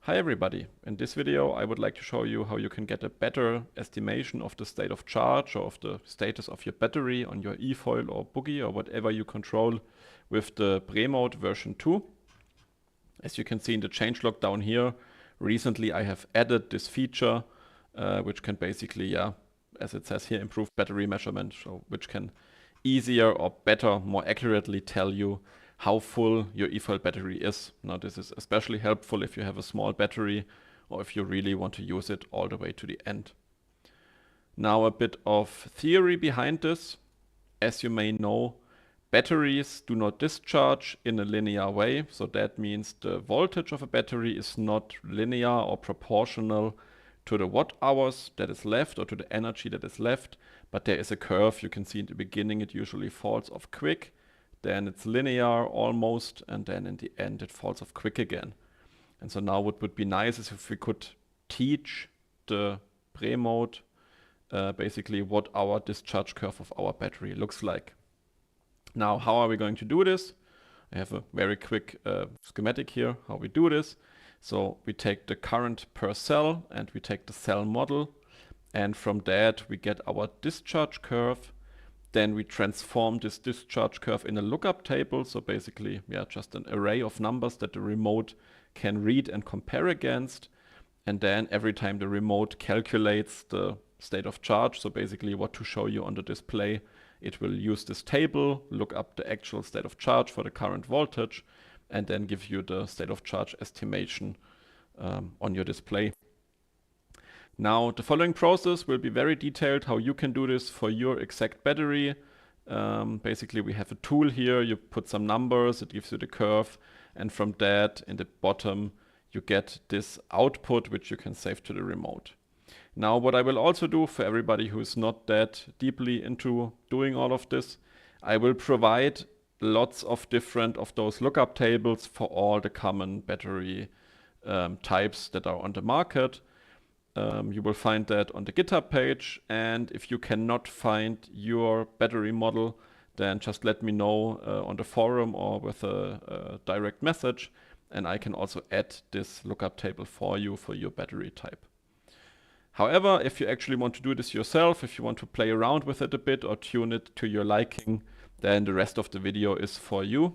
Hi everybody, in this video I would like to show you how you can get a better estimation of the state of charge or of the status of your battery on your eFoil or Boogie or whatever you control with the BREmote version 2. As you can see in the changelog down here, recently I have added this feature which can basically, as it says here, improve battery measurement, so which can easier or better, more accurately tell you how full your eFoil battery is. Now this is especially helpful if you have a small battery or if you really want to use it all the way to the end. Now a bit of theory behind this. As you may know, batteries do not discharge in a linear way. So that means the voltage of a battery is not linear or proportional to the watt hours that is left or to the energy that is left, but there is a curve. You can see in the beginning it usually falls off quick, then it's linear almost, and then in the end it falls off quick again. And so now what would be nice is if we could teach the BREmote basically what our discharge curve of our battery looks like. Now, how are we going to do this? I have a very quick schematic here, how we do this. So we take the current per cell and we take the cell model, and from that we get our discharge curve. Then we transform this discharge curve in a lookup table. So basically, just an array of numbers that the remote can read and compare against. And then every time the remote calculates the state of charge, so basically what to show you on the display, it will use this table, look up the actual state of charge for the current voltage, and then give you the state of charge estimation on your display. Now, the following process will be very detailed how you can do this for your exact battery. Basically, we have a tool here. You put some numbers, it gives you the curve, and from that, in the bottom, you get this output, which you can save to the remote. Now, what I will also do for everybody who is not that deeply into doing all of this, I will provide lots of different of those lookup tables for all the common battery types that are on the market. You will find that on the GitHub page, and if you cannot find your battery model, then just let me know on the forum or with a direct message, and I can also add this lookup table for you for your battery type. However, if you actually want to do this yourself, if you want to play around with it a bit or tune it to your liking, then the rest of the video is for you.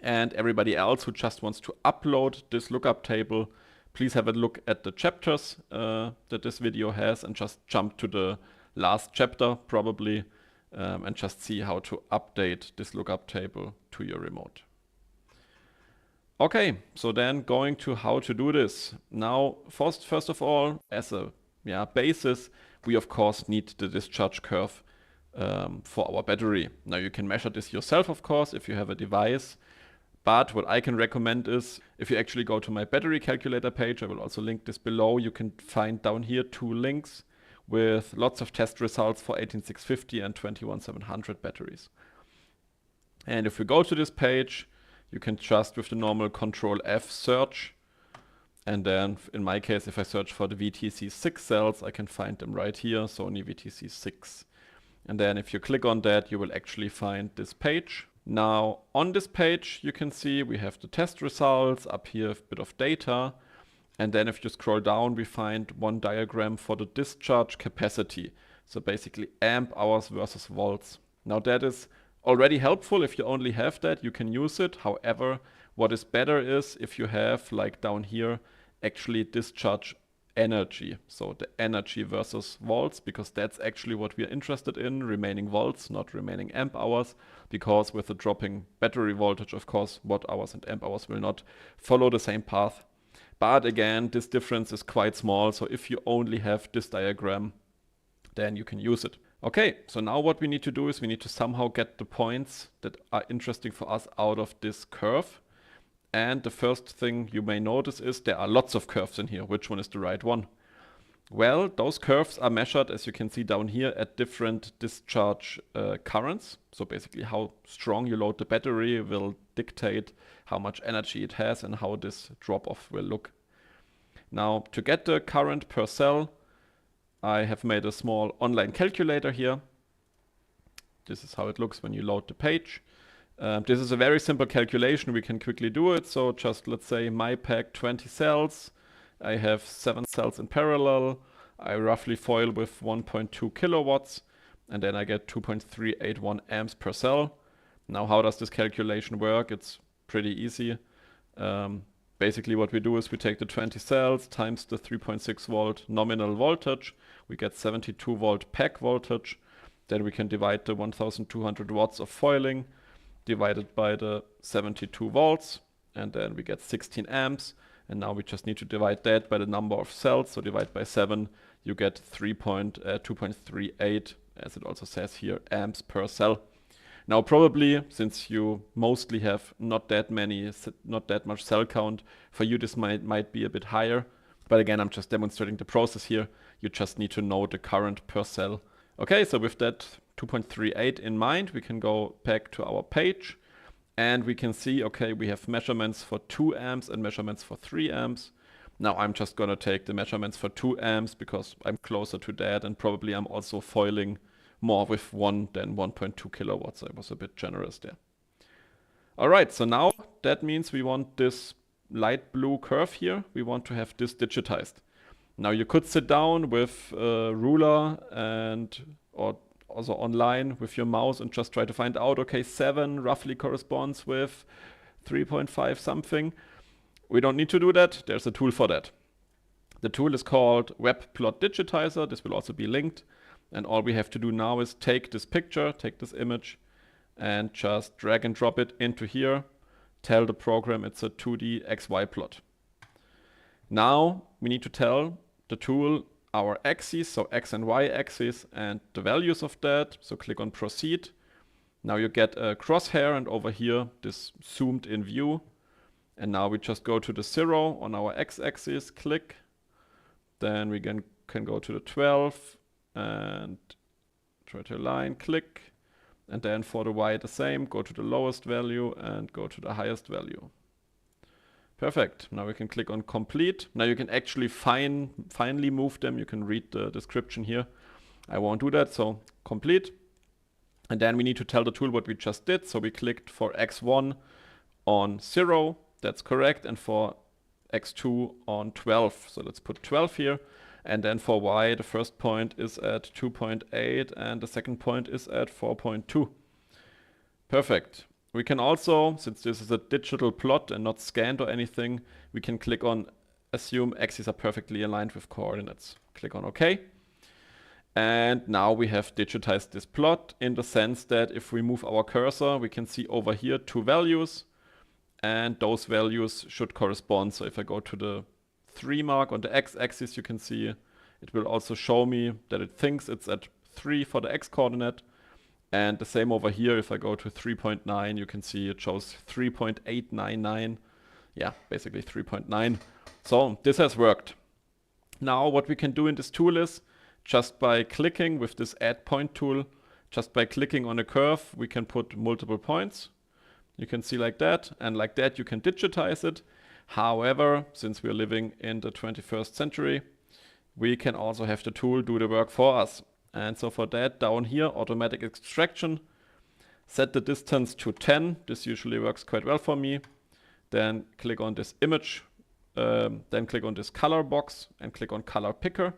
And everybody else who just wants to upload this lookup table, please have a look at the chapters that this video has and just jump to the last chapter probably and just see how to update this lookup table to your remote. Okay, so then going to how to do this. Now, first of all, as a basis, we of course need the discharge curve for our battery. Now you can measure this yourself, of course, if you have a device. But what I can recommend is, if you actually go to my battery calculator page, I will also link this below, you can find down here 2 links with lots of test results for 18650 and 21700 batteries. And if we go to this page, you can just with the normal Control F search. And then in my case, if I search for the VTC6 cells, I can find them right here, Sony VTC6. And then if you click on that, you will actually find this page. Now on this page, you can see we have the test results, up here a bit of data. And then if you scroll down, we find one diagram for the discharge capacity. So basically amp hours versus volts. Now that is already helpful. If you only have that, you can use it. However, what is better is if you have, like down here, actually discharge energy. So the energy versus volts, because that's actually what we are interested in, remaining volts, not remaining amp hours, because with the dropping battery voltage, of course, watt hours and amp hours will not follow the same path. But again, this difference is quite small. So if you only have this diagram, then you can use it. Okay, so now what we need to do is we need to somehow get the points that are interesting for us out of this curve. And the first thing you may notice is there are lots of curves in here. Which one is the right one? Well, those curves are measured, as you can see down here, at different discharge currents. So basically how strong you load the battery will dictate how much energy it has and how this drop-off will look. Now, to get the current per cell, I have made a small online calculator here. This is how it looks when you load the page. This is a very simple calculation. We can quickly do it. So just let's say my pack 20 cells. I have 7 cells in parallel. I roughly foil with 1.2 kilowatts, and then I get 2.381 amps per cell. Now, how does this calculation work? It's pretty easy. Basically what we do is we take the 20 cells times the 3.6 volt nominal voltage. We get 72 volt pack voltage. Then we can divide the 1200 watts of foiling divided by the 72 volts, and then we get 16 amps. And now we just need to divide that by the number of cells. So divide by 7, you get 2.38, as it also says here, amps per cell. Now probably, since you mostly have not that much cell count, for you this might be a bit higher. But again, I'm just demonstrating the process here. You just need to know the current per cell. Okay, so with that 2.38 in mind, we can go back to our page. And we can see, okay, we have measurements for 2 amps and measurements for 3 amps. Now I'm just gonna take the measurements for 2 amps because I'm closer to that, and probably I'm also foiling more with 1 than 1.2 kilowatts. I was a bit generous there. All right, so now that means we want this light blue curve here. We want to have this digitized. Now you could sit down with a ruler or also online with your mouse and just try to find out, okay, 7 roughly corresponds with 3.5 something. We don't need to do that. There's a tool for that. The tool is called Web Plot Digitizer. This will also be linked. And all we have to do now is take this picture, take this image, and just drag and drop it into here. Tell the program it's a 2D XY plot. Now we need to tell the tool our axes, so X and Y axis, and the values of that. So click on Proceed. Now you get a crosshair, and over here this zoomed in view. And now we just go to the 0 on our X-axis, click. Then we can go to the 12 and try to align, click. And then for the Y the same, go to the lowest value and go to the highest value. Perfect. Now we can click on complete. Now you can actually finally move them. You can read the description here. I won't do that, so complete. And then we need to tell the tool what we just did. So we clicked for X1 on 0. That's correct. And for X2 on 12. So let's put 12 here. And then for Y, the first point is at 2.8 and the second point is at 4.2. Perfect. We can also, since this is a digital plot and not scanned or anything, we can click on assume axes are perfectly aligned with coordinates. Click on OK. And now we have digitized this plot in the sense that if we move our cursor, we can see over here 2 values, and those values should correspond. So if I go to the 3 mark on the x-axis, you can see it will also show me that it thinks it's at 3 for the x-coordinate. And the same over here, if I go to 3.9, you can see it shows 3.899. Yeah, basically 3.9. So this has worked. Now what we can do in this tool is, just by clicking with this add point tool, just by clicking on a curve, we can put multiple points. You can see like that, and like that you can digitize it. However, since we're living in the 21st century, we can also have the tool do the work for us. And so for that, down here, automatic extraction, set the distance to 10. This usually works quite well for me. Then click on this image, then click on this color box and click on color picker.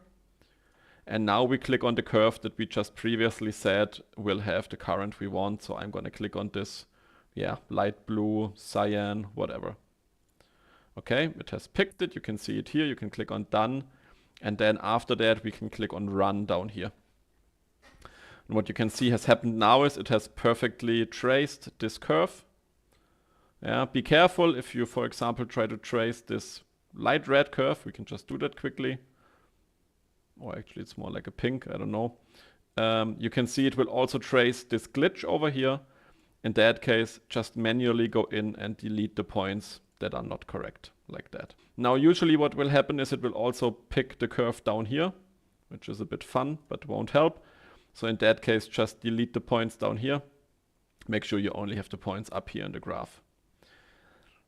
And now we click on the curve that we just previously said will have the current we want. So I'm going to click on this, yeah, light blue, cyan, whatever. Okay, it has picked it. You can see it here. You can click on done. And then after that, we can click on run down here. And what you can see has happened now is it has perfectly traced this curve. Yeah, be careful if you, for example, try to trace this light red curve. We can just do that quickly. Or actually it's more like a pink, I don't know. You can see it will also trace this glitch over here. In that case, just manually go in and delete the points that are not correct, like that. Now usually what will happen is it will also pick the curve down here, which is a bit fun, but won't help. So in that case, just delete the points down here. Make sure you only have the points up here in the graph.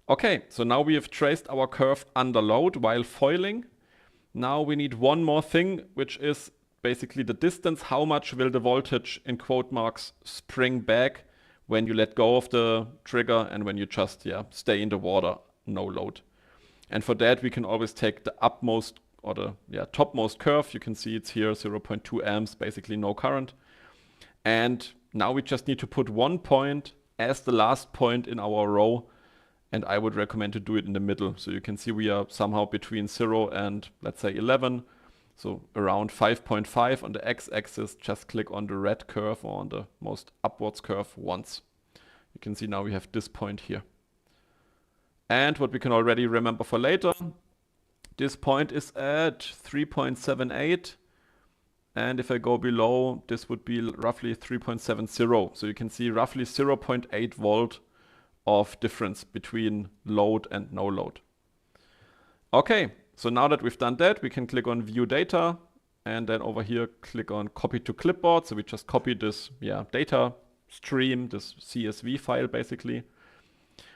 Okay, so now we have traced our curve under load while foiling. Now we need one more thing, which is basically the distance. How much will the voltage in quote marks spring back when you let go of the trigger and when you just stay in the water, no load. And for that, we can always take the upmost or the topmost curve. You can see it's here, 0.2 amps, basically no current. And now we just need to put 1 point as the last point in our row. And I would recommend to do it in the middle. So you can see we are somehow between 0 and let's say 11. So around 5.5 on the x-axis. Just click on the red curve or on the most upwards curve once. You can see now we have this point here. And what we can already remember for later, this point is at 3.78. And if I go below, this would be roughly 3.70. So you can see roughly 0.8 volt of difference between load and no load. Okay, so now that we've done that, we can click on View Data. And then over here, click on Copy to Clipboard. So we just copy this data stream, this CSV file basically.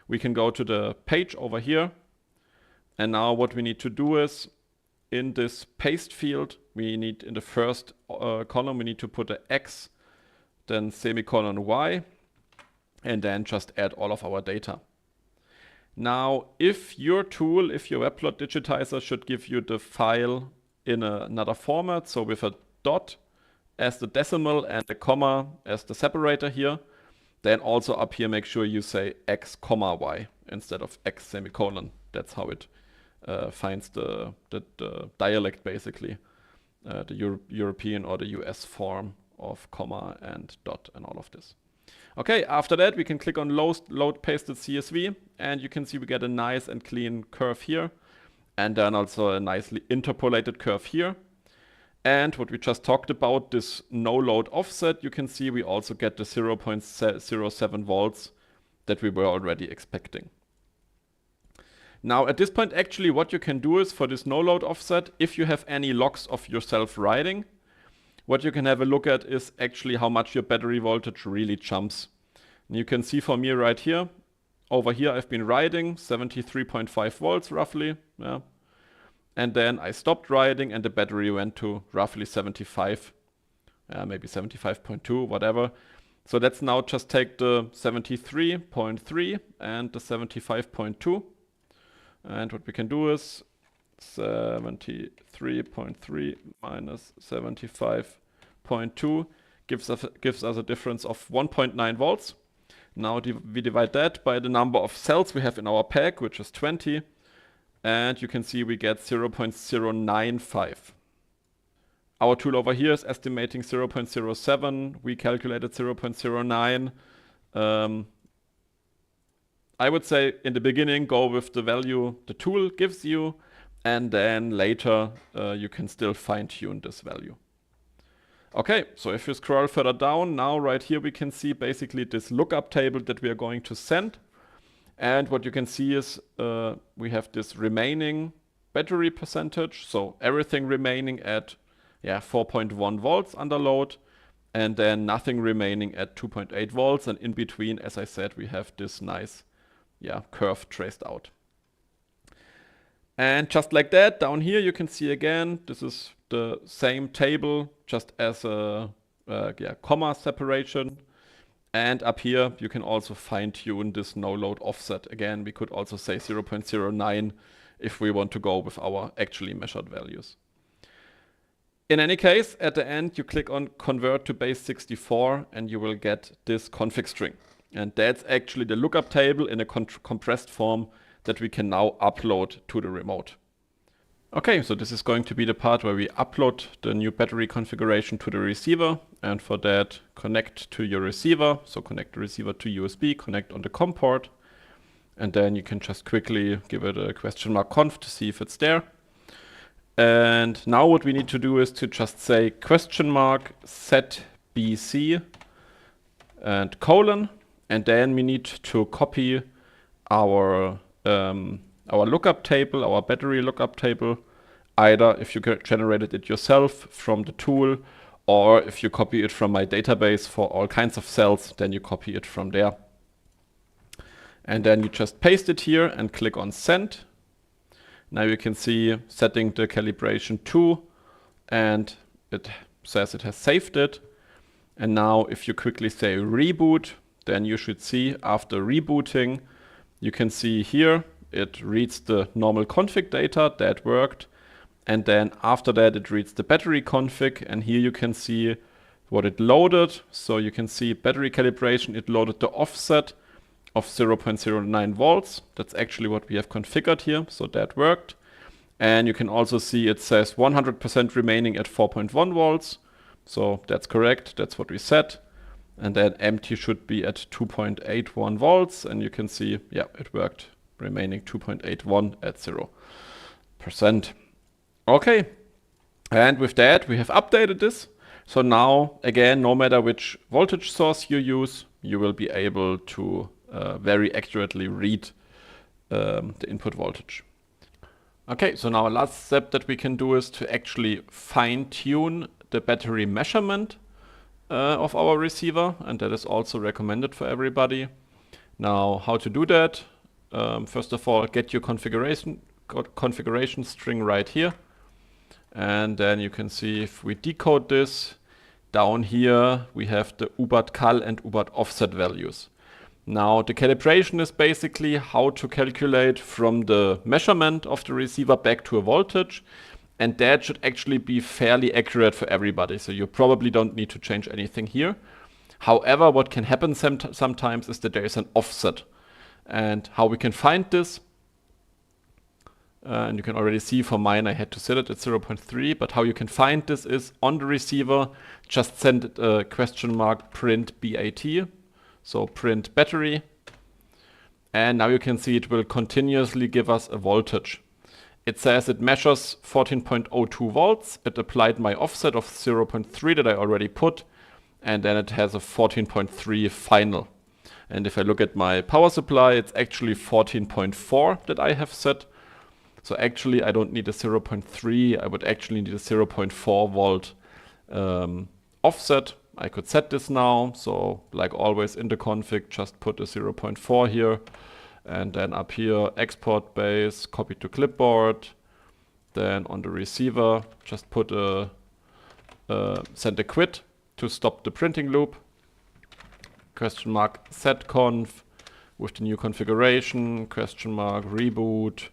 We can go to the page over here. And now what we need to do is, in this paste field, we need in the first column, we need to put a X, then semicolon Y, and then just add all of our data. Now, if your tool, if your webplot digitizer should give you the file in another format, so with a dot as the decimal and a comma as the separator here, then also up here make sure you say X comma Y instead of X semicolon. That's how it finds the dialect basically, the European or the US form of comma and dot and all of this. Okay, after that we can click on load pasted CSV and you can see we get a nice and clean curve here and then also a nicely interpolated curve here. And what we just talked about, this no load offset, you can see we also get the 0.07 volts that we were already expecting. Now at this point actually what you can do is for this no load offset, if you have any logs of yourself writing, what you can have a look at is actually how much your battery voltage really jumps. And you can see for me right here, over here I've been writing 73.5 volts roughly. Yeah. And then I stopped writing and the battery went to roughly 75, maybe 75.2, whatever. So let's now just take the 73.3 and the 75.2. And what we can do is 73.3 minus 75.2 gives us a difference of 1.9 volts. Now we divide that by the number of cells we have in our pack, which is 20. And you can see we get 0.095. Our tool over here is estimating 0.07. We calculated 0.09. I would say in the beginning, go with the value the tool gives you. And then later, you can still fine tune this value. Okay, so if you scroll further down, now right here we can see basically this lookup table that we are going to send. And what you can see is we have this remaining battery percentage. So everything remaining at 4.1 volts under load. And then nothing remaining at 2.8 volts. And in between, as I said, we have this nice curve traced out. And just like that, down here you can see again, this is the same table, just as a comma separation. And up here, you can also fine tune this no load offset. Again, we could also say 0.09 if we want to go with our actually measured values. In any case, at the end, you click on convert to base 64 and you will get this config string. And that's actually the lookup table in a compressed form that we can now upload to the remote. Okay, so this is going to be the part where we upload the new battery configuration to the receiver. And for that, connect to your receiver. So connect the receiver to USB, connect on the COM port. And then you can just quickly give it a $conf to see if it's there. And now what we need to do is to just say $set BC and colon. And then we need to copy our lookup table, our battery lookup table, either if you generated it yourself from the tool, or if you copy it from my database for all kinds of cells, then you copy it from there. And then you just paste it here and click on send. Now you can see setting the calibration to, and it says it has saved it. And now if you quickly say reboot, then you should see after rebooting, you can see here, it reads the normal config data, that worked. And then after that, it reads the battery config. And here you can see what it loaded. So you can see battery calibration, it loaded the offset of 0.09 volts. That's actually what we have configured here. So that worked. And you can also see it says 100% remaining at 4.1 volts. So that's correct. That's what we set. And then empty should be at 2.81 volts. And you can see, yeah, it worked. Remaining 2.81 at 0%. Okay. And with that, we have updated this. So now, again, no matter which voltage source you use, you will be able to very accurately read the input voltage. Okay, so now a last step that we can do is to actually fine-tune the battery measurement of our receiver, and that is also recommended for everybody. Now, how to do that? First of all, get your configuration string right here. And then you can see if we decode this, down here we have the UBAT cal and UBAT offset values. Now the calibration is basically how to calculate from the measurement of the receiver back to a voltage, and that should actually be fairly accurate for everybody. So you probably don't need to change anything here. However, what can happen sometimes is that there is an offset. And how we can find this, and you can already see for mine I had to set it at 0.3, but how you can find this is on the receiver, just send a question mark print BAT, so print battery, and now you can see it will continuously give us a voltage. It says it measures 14.02 volts, it applied my offset of 0.3 that I already put, and then it has a 14.3 final. And if I look at my power supply, it's actually 14.4 that I have set. So actually I don't need a 0.3, I would actually need a 0.4 volt offset. I could set this now, so like always in the config, just put a 0.4 here, and then up here, export base, copy to clipboard. Then on the receiver, just put a, send a quit to stop the printing loop. Question mark setconf with the new configuration, question mark reboot,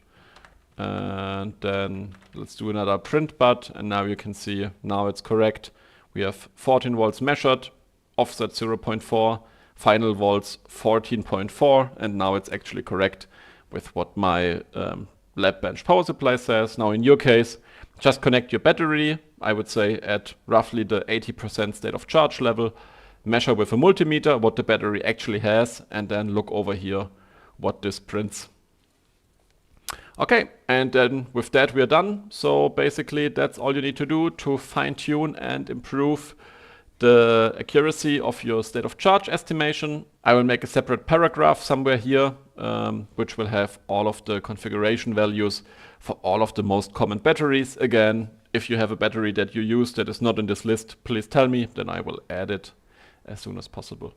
and then let's do another print but, and now you can see now it's correct. We have 14 volts measured, offset 0.4, final volts 14.4, and now it's actually correct with what my lab bench power supply says. Now in your case, just connect your battery, I would say at roughly the 80% state of charge level, measure with a multimeter what the battery actually has, and then look over here what this prints. Okay, and then with that we are done. So basically that's all you need to do to fine-tune and improve the accuracy of your state of charge estimation. I will make a separate paragraph somewhere here, which will have all of the configuration values for all of the most common batteries. Again, if you have a battery that you use that is not in this list, please tell me, then I will add it as soon as possible.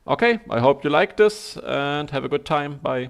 Okay, I hope you like this and have a good time. Bye.